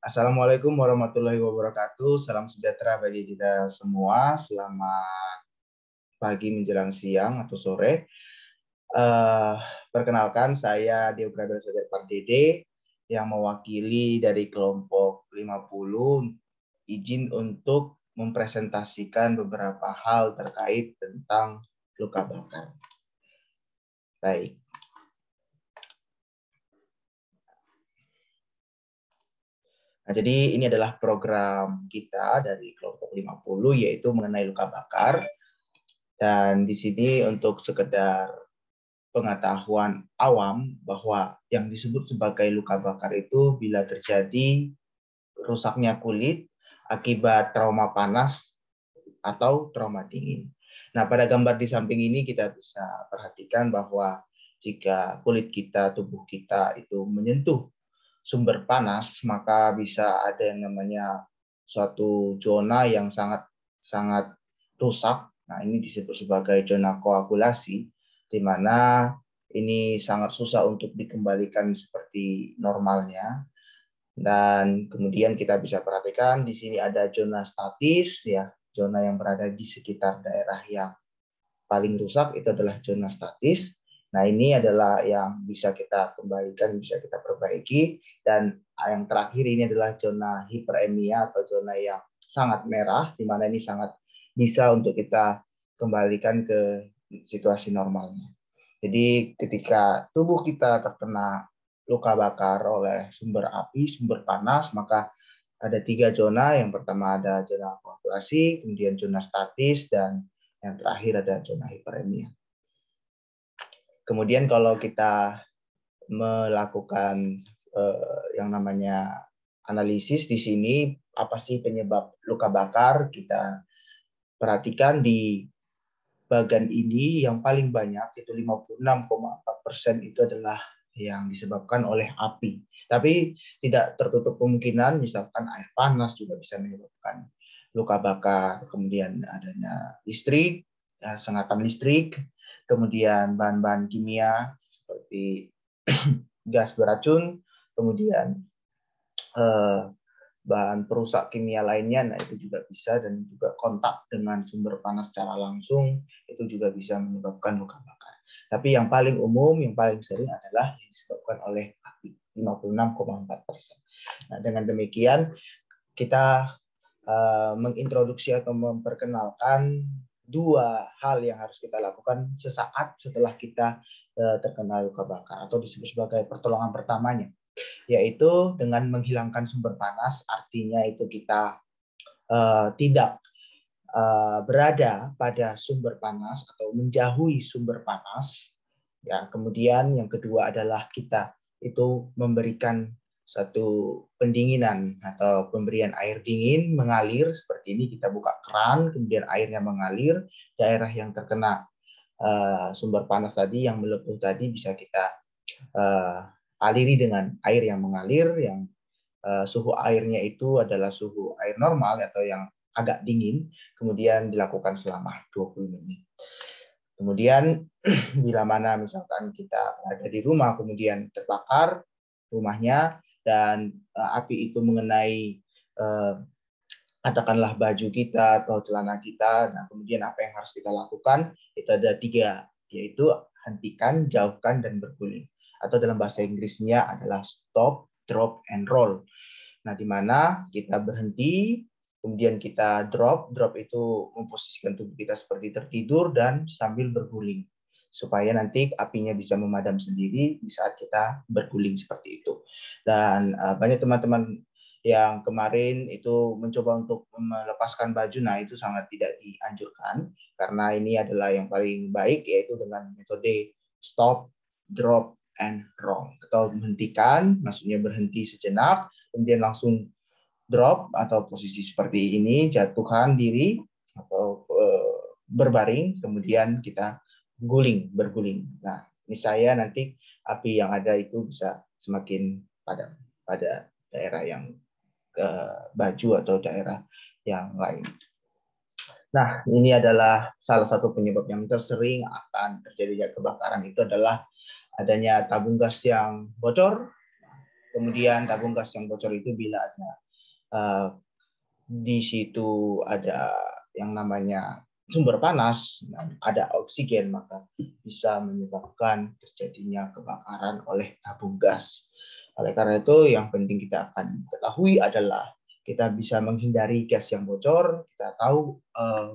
Assalamualaikum warahmatullahi wabarakatuh. Salam sejahtera bagi kita semua. Selamat pagi menjelang siang atau sore. Perkenalkan, saya Dio Graber Sajar Pardede yang mewakili dari kelompok 50 izin untuk mempresentasikan beberapa hal terkait tentang luka bakar. Baik. Nah, jadi ini adalah program kita dari kelompok 50 yaitu mengenai luka bakar. Dan di sini untuk sekedar pengetahuan awam bahwa yang disebut sebagai luka bakar itu bila terjadi rusaknya kulit akibat trauma panas atau trauma dingin. Nah, pada gambar di samping ini kita bisa perhatikan bahwa jika kulit kita, tubuh kita itu menyentuh sumber panas, maka bisa ada yang namanya suatu zona yang sangat rusak. Nah, ini disebut sebagai zona koagulasi, di mana ini sangat susah untuk dikembalikan seperti normalnya. Dan kemudian kita bisa perhatikan di sini ada zona statis, ya, zona yang berada di sekitar daerah yang paling rusak itu adalah zona statis. Nah, ini adalah yang bisa kita kembalikan, bisa kita perbaiki. Dan yang terakhir ini adalah zona hiperemia atau zona yang sangat merah, di mana ini sangat bisa untuk kita kembalikan ke situasi normalnya. Jadi ketika tubuh kita terkena luka bakar oleh sumber api, sumber panas, maka ada 3 zona. Yang pertama ada zona koagulasi, kemudian zona statis, dan yang terakhir ada zona hiperemia. Kemudian kalau kita melakukan yang namanya analisis di sini, apa sih penyebab luka bakar? Kita perhatikan di bagian ini yang paling banyak itu 56,4% itu adalah yang disebabkan oleh api. Tapi tidak tertutup kemungkinan misalkan air panas juga bisa menyebabkan luka bakar, kemudian adanya listrik, sengatan listrik, kemudian bahan-bahan kimia seperti gas beracun, kemudian bahan perusak kimia lainnya, nah itu juga bisa, dan juga kontak dengan sumber panas secara langsung itu juga bisa menyebabkan luka bakar. Tapi yang paling umum, yang paling sering adalah yang disebabkan oleh api, 56,4%. Nah, dengan demikian kita mengintroduksi atau memperkenalkan 2 hal yang harus kita lakukan sesaat setelah kita terkena luka bakar atau disebut sebagai pertolongan pertamanya, yaitu dengan menghilangkan sumber panas. Artinya itu kita tidak berada pada sumber panas atau menjauhi sumber panas. Ya, kemudian yang kedua adalah kita itu memberikan satu pendinginan atau pemberian air dingin mengalir seperti ini. Kita buka keran, kemudian airnya mengalir. Daerah yang terkena sumber panas tadi yang melepuh tadi bisa kita aliri dengan air yang mengalir, yang suhu airnya itu adalah suhu air normal atau yang agak dingin, kemudian dilakukan selama 20 menit. Kemudian bila mana misalkan kita ada di rumah kemudian terbakar rumahnya dan api itu mengenai katakanlah baju kita atau celana kita, nah kemudian apa yang harus kita lakukan? Itu ada 3, yaitu hentikan, jauhkan, dan berguling. Atau dalam bahasa Inggrisnya adalah stop, drop, and roll. Nah, di mana kita berhenti, kemudian kita drop itu memposisikan tubuh kita seperti tertidur dan sambil berguling, supaya nanti apinya bisa memadam sendiri di saat kita berguling seperti itu. Dan banyak teman-teman yang kemarin itu mencoba untuk melepaskan baju, nah itu sangat tidak dianjurkan, karena ini adalah yang paling baik, yaitu dengan metode stop, drop, and roll, atau menghentikan, maksudnya berhenti sejenak, kemudian langsung drop atau posisi seperti ini, jatuhkan diri atau berbaring, kemudian kita berguling. Nah, ini saya nanti api yang ada itu bisa semakin padam pada daerah yang baju atau daerah yang lain. Nah, ini adalah salah satu penyebab yang tersering akan terjadinya kebakaran, itu adalah adanya tabung gas yang bocor. Kemudian tabung gas yang bocor itu bila ada di situ ada yang namanya sumber panas, ada oksigen, maka bisa menyebabkan terjadinya kebakaran oleh tabung gas. Oleh karena itu, yang penting kita akan ketahui adalah kita bisa menghindari gas yang bocor, kita tahu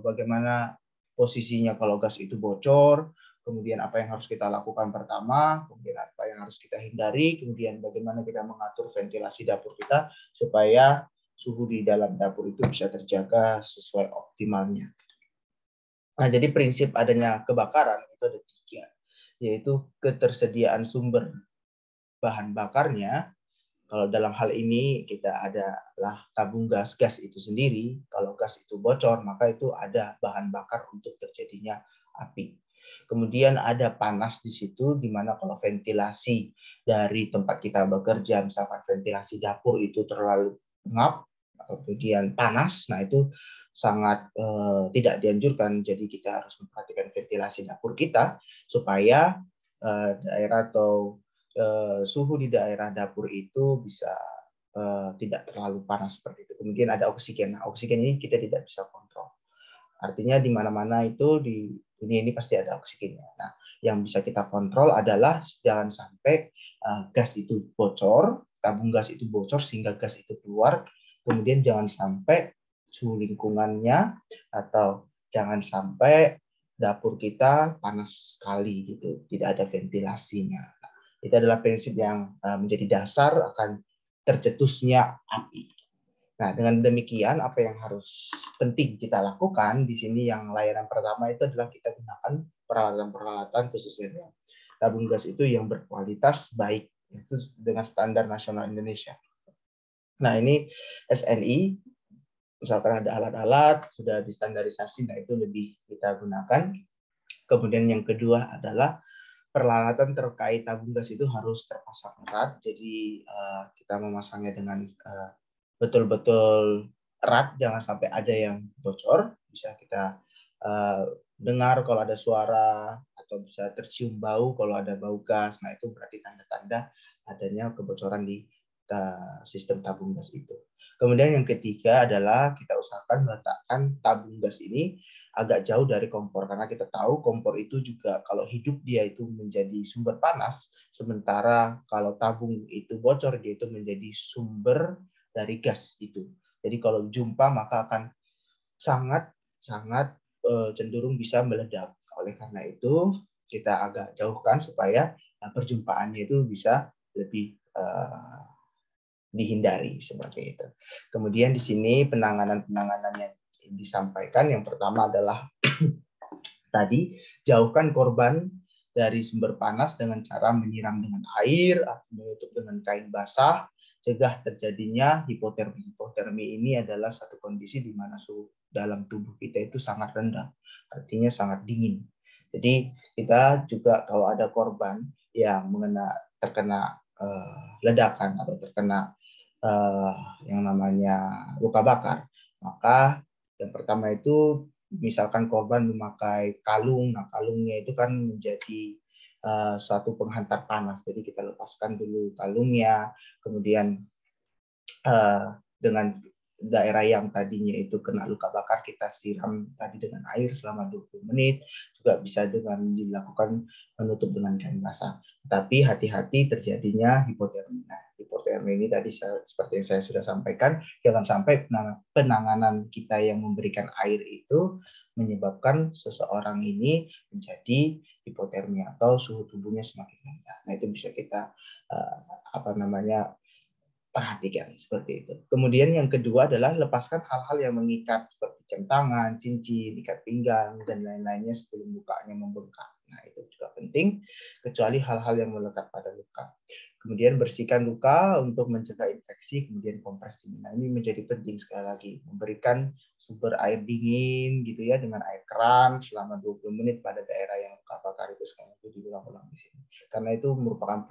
bagaimana posisinya kalau gas itu bocor, kemudian apa yang harus kita lakukan pertama, kemudian apa yang harus kita hindari, kemudian bagaimana kita mengatur ventilasi dapur kita supaya suhu di dalam dapur itu bisa terjaga sesuai optimalnya. Nah, jadi prinsip adanya kebakaran itu ada 3, yaitu ketersediaan sumber bahan bakarnya. Kalau dalam hal ini kita adalah tabung gas itu sendiri. Kalau gas itu bocor, maka itu ada bahan bakar untuk terjadinya api. Kemudian ada panas di situ, di mana kalau ventilasi dari tempat kita bekerja, misalkan ventilasi dapur itu terlalu ngap, kemudian panas, nah itu sangat tidak dianjurkan. Jadi kita harus memperhatikan ventilasi dapur kita supaya daerah atau suhu di daerah dapur itu bisa tidak terlalu panas seperti itu. Kemudian ada oksigen. Nah, oksigen ini kita tidak bisa kontrol. Artinya di mana-mana itu di dunia ini pasti ada oksigennya. Nah, yang bisa kita kontrol adalah jangan sampai gas itu bocor, tabung gas itu bocor sehingga gas itu keluar. Kemudian jangan sampai suhu lingkungannya atau jangan sampai dapur kita panas sekali gitu, tidak ada ventilasinya. Nah, itu adalah prinsip yang menjadi dasar akan tercetusnya api. Nah, dengan demikian apa yang harus penting kita lakukan di sini yang layanan pertama itu adalah kita gunakan peralatan-peralatan khususnya tabung gas itu yang berkualitas baik, itu dengan standar nasional Indonesia. Nah, ini SNI, misalkan ada alat-alat sudah distandarisasi, nah itu lebih kita gunakan. Kemudian yang kedua adalah peralatan terkait tabung gas itu harus terpasang erat, jadi kita memasangnya dengan betul-betul erat, jangan sampai ada yang bocor. Bisa kita dengar kalau ada suara atau bisa tercium bau kalau ada bau gas. Nah, itu berarti tanda-tanda adanya kebocoran di sistem tabung gas itu. Kemudian yang ketiga adalah kita usahakan meletakkan tabung gas ini agak jauh dari kompor, karena kita tahu kompor itu juga kalau hidup dia itu menjadi sumber panas, sementara kalau tabung itu bocor dia itu menjadi sumber dari gas itu. Jadi kalau jumpa maka akan sangat cenderung bisa meledak. Oleh karena itu kita agak jauhkan supaya perjumpaannya itu bisa lebih dihindari seperti itu. Kemudian di sini penanganan yang disampaikan, yang pertama adalah tadi jauhkan korban dari sumber panas dengan cara menyiram dengan air atau menutup dengan kain basah, cegah terjadinya hipotermi. Hipotermi ini adalah satu kondisi di mana suhu dalam tubuh kita itu sangat rendah, artinya sangat dingin. Jadi kita juga kalau ada korban yang terkena ledakan atau terkena yang namanya luka bakar, maka yang pertama itu misalkan korban memakai kalung, nah kalungnya itu kan menjadi suatu penghantar panas, jadi kita lepaskan dulu kalungnya, kemudian dengan daerah yang tadinya itu kena luka bakar kita siram tadi dengan air selama 20 menit, juga bisa dengan dilakukan menutup dengan kain basah. Tapi hati-hati terjadinya hipotermi. Nah, hipotermi ini tadi seperti yang saya sudah sampaikan, jangan sampai penanganan kita yang memberikan air itu menyebabkan seseorang ini menjadi hipotermi atau suhu tubuhnya semakin rendah. Nah, itu bisa kita perhatikan seperti itu. Kemudian yang kedua adalah lepaskan hal-hal yang mengikat seperti jam tangan, cincin, ikat pinggang, dan lain-lainnya sebelum lukanya membengkak. Nah, itu juga penting, kecuali hal-hal yang melekat pada luka. Kemudian bersihkan luka untuk mencegah infeksi, kemudian kompres dingin. Nah, ini menjadi penting sekali lagi, memberikan sumber air dingin gitu ya dengan air keran selama 20 menit pada daerah yang luka bakar itu, sekali lagi diulang-ulang di sini. Karena itu merupakan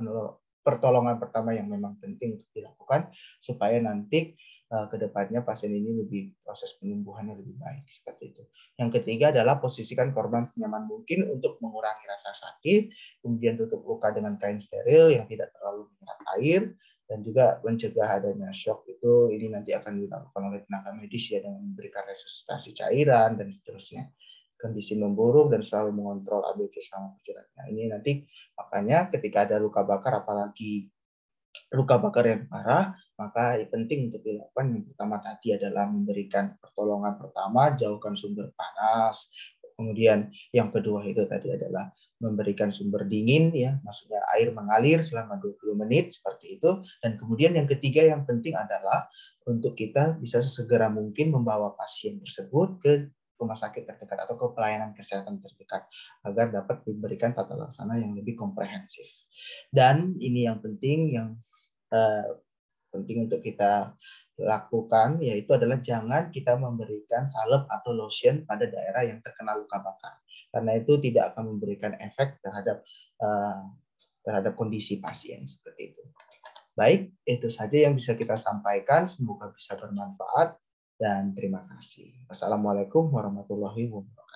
pertolongan pertama yang memang penting untuk dilakukan supaya nanti ke depannya pasien ini proses penyembuhannya lebih baik seperti itu. Yang ketiga adalah posisikan korban senyaman mungkin untuk mengurangi rasa sakit, kemudian tutup luka dengan kain steril yang tidak terlalu menyerap air, dan juga mencegah adanya shock itu ini nanti akan dilakukan oleh tenaga medis ya dengan memberikan resusitasi cairan dan seterusnya. Kondisi memburuk dan selalu mengontrol ABC selama perjalanan. Nah, ini nanti makanya ketika ada luka bakar apalagi luka bakar yang parah, maka penting untuk dilakukan yang pertama tadi adalah memberikan pertolongan pertama, jauhkan sumber panas. Kemudian yang kedua itu tadi adalah memberikan sumber dingin ya, maksudnya air mengalir selama 20 menit seperti itu. Dan kemudian yang ketiga yang penting adalah untuk kita bisa sesegera mungkin membawa pasien tersebut ke rumah sakit terdekat atau ke pelayanan kesehatan terdekat agar dapat diberikan tata laksana yang lebih komprehensif. Dan ini yang penting penting untuk kita lakukan yaitu adalah jangan kita memberikan salep atau lotion pada daerah yang terkena luka bakar karena itu tidak akan memberikan efek terhadap kondisi pasien seperti itu. Baik, itu saja yang bisa kita sampaikan. Semoga bisa bermanfaat dan terima kasih. Wassalamualaikum warahmatullahi wabarakatuh.